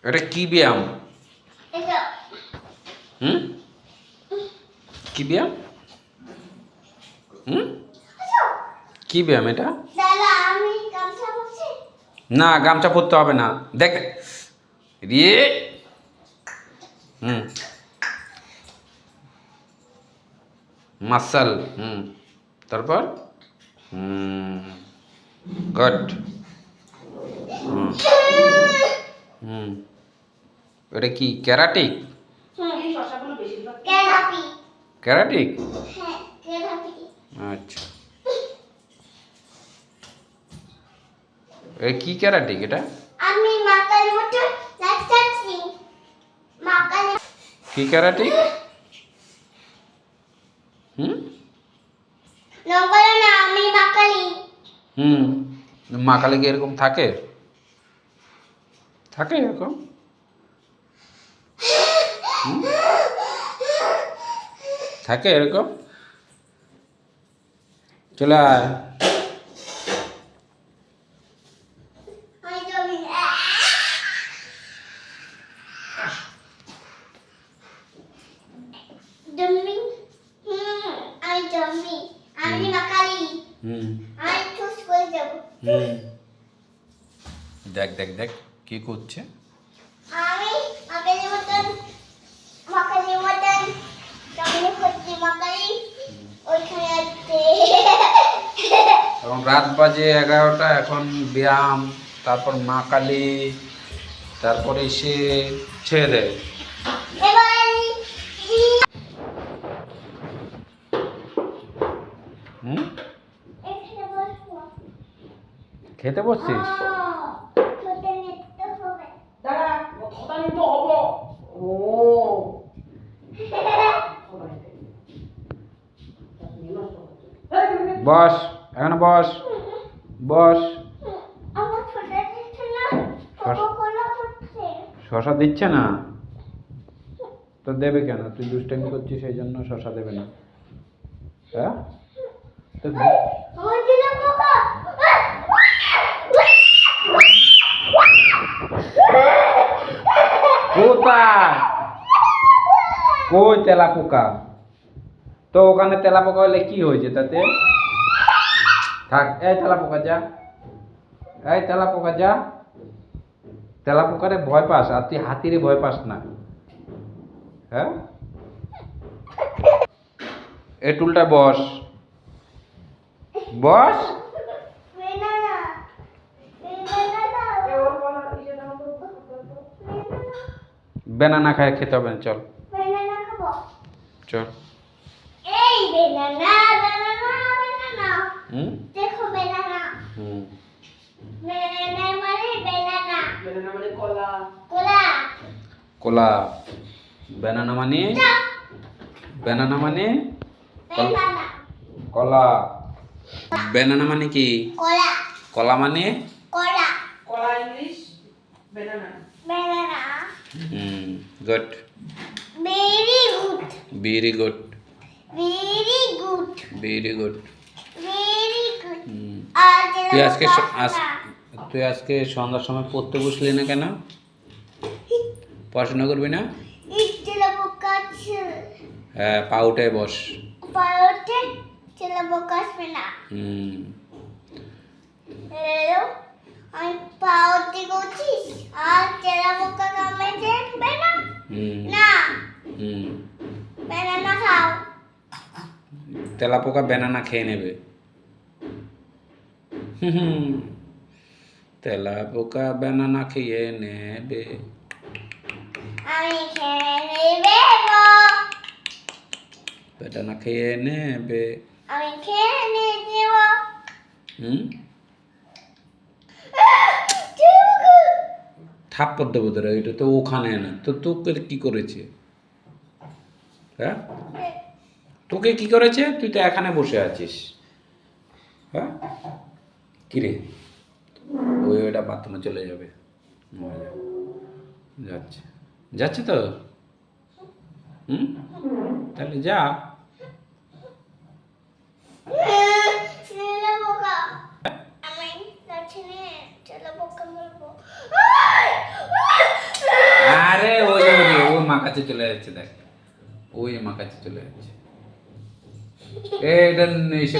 এটা কি ব্যায়াম? এটা হুম? কি ব্যায়াম? হুম? কি ব্যায়াম এটা? দাদা আমি গামছা পরছি। না, গামছা পরতে হবে না। দেখ রে। হুম। মাসাল। হুম। তারপর গুড। হুম। হুম। এটা কি ক্যারাটিক? এই শশাগুলো বেশিরভাগ কেরাপি। ক্যারাটিক? হ্যাঁ কেরাপি। আচ্ছা। এ কি ক্যারাটিক এটা? আমি মাকার মতো লাগতাছি। মাকার কি ক্যারাটিক? হুম? নগর না আমি মাকালি। হুম। মা কালী কি এরকম থাকে? থাকে এরকম? হুম? থাকে এরকম? চলে আয়। আমি জমি। জমি। আমি জমি। আমি মাকালি। হুম। আমি চুজ করে যাব। হুম। দেখ দেখ দেখ কি করছে? আমি মাকালি মতন জমি করছি মাকালি ওইখানে আছে। এখন রাত বাজে 11টা, এখন ব্যায়াম, তারপর মা কালী, তারপরে সে ছেড়ে দেয়। এবার আমি হুম? এখানে বসবো। খেতে বসছিস? ছোটে নিতে হবে। দাঁড়া কথানি তো হবো। ও বস, এখানে বস, বস। আমার ছোটে দিচ্ছে না। কোলা হচ্ছে। শশা দিচ্ছে না তো দেবে কেন? তুই দুষ্টামি করছিস সেই জন্য শশা দেবে না। হ্যাঁ? তো আমার ছিল পোকা। কোথায়? কই তেলা পোকা? তো ওখানে তেলা পোকা হলে কি হয়েছে তাতে? থাক, এই তেলা পোকা যা, এই তেলা পোকা যা। তেলা পোকারে ভয় পাস আর তুই হাতিরে ভয় পাস না? হ্যাঁ? এই টুলটায় বস, বস। বেনানা। বেনানা। ওর বলা ইসে নাও তো। বেনানা খায় খেতে হবে না, চল বেনানা খাবো। চল। এই বেনানা বেনানা। হুম? দেখো বেনানা। হুম। বেনানা মানে বেনানা। বেনানা মানে কলা। কোলা। কলা। বেনানা মানে? বেনানা মানে বেনানা। কলা। বেনানা মানে কি? কোলা। কলা মানে? কোলা। কলা English banana. Banana. Good. Very good. Very good. Very good. Very good. Very good. তুই আজকে তুই আজকে সন্ধ্যার সময় পড়তে বসলি না কেন? পড়াশোনা করবি না? ছেলে বোকা ছিল। হ্যাঁ, পা উঠে বস। পারোটে ছেলে বোকা আসবে না। হ্যালো আমি পাওতে করছিস আর ছেলে বোকা কামে দেখবে না। না বেনানা খাও। তেলা পোকা বেনানা খেয়ে নেবে। তেলা পোকা বেনানা খেয়ে নেবে। আমি খেয়ে নেব। বেনানা খেয়ে নেবে। আমি খেয়ে নেব। হুম? থাপ্পড় দেবো তোরা, এটা তো ওখানে না তো, তোকে কি করেছে? হ্যাঁ, তোকে কি করেছে? তুই তো এখানে বসে আছিস। হ্যাঁ, কিরে ওই ওইটা বাথরুমে চলে যাবে। যাচ্ছে, যাচ্ছে তো। হুম, তাহলে যা। ছেলে বোকা আমি যাচ্ছি নে ছেলে বোকা বলবো। কাছে চলে যাচ্ছে দেখ, ওই মা কাছে চলে যাচ্ছে। এটা এসে